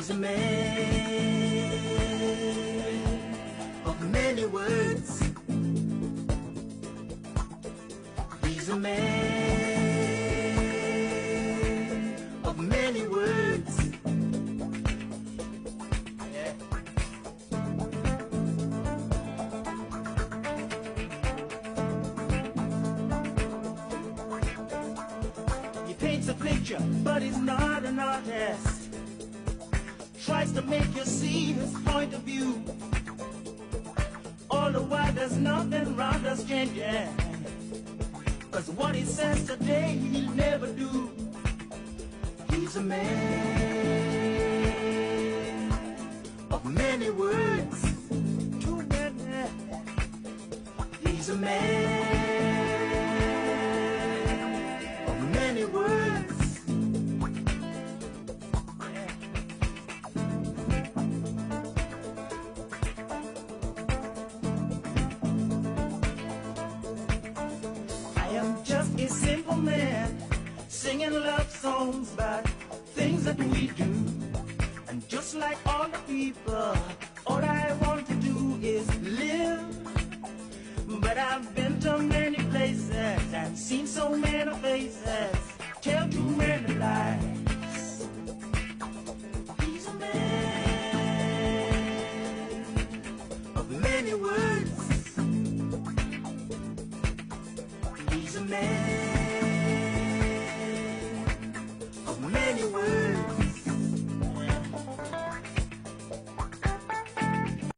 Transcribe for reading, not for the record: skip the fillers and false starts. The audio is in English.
He's a man of many words. He's a man of many words. Yeah. He paints a picture, but he's not an artist. Tries to make you see his point of view. All the while there's nothing wrong that's changing, 'cause what he says today he'll never do. He's a man of many words. Too many. He's a man of many words. A simple man singing love songs about things that we do. And just like all the people, all I want to do is live. But I've been to many places and seen so many faces tell too many lies. He's a man of many words. He's a man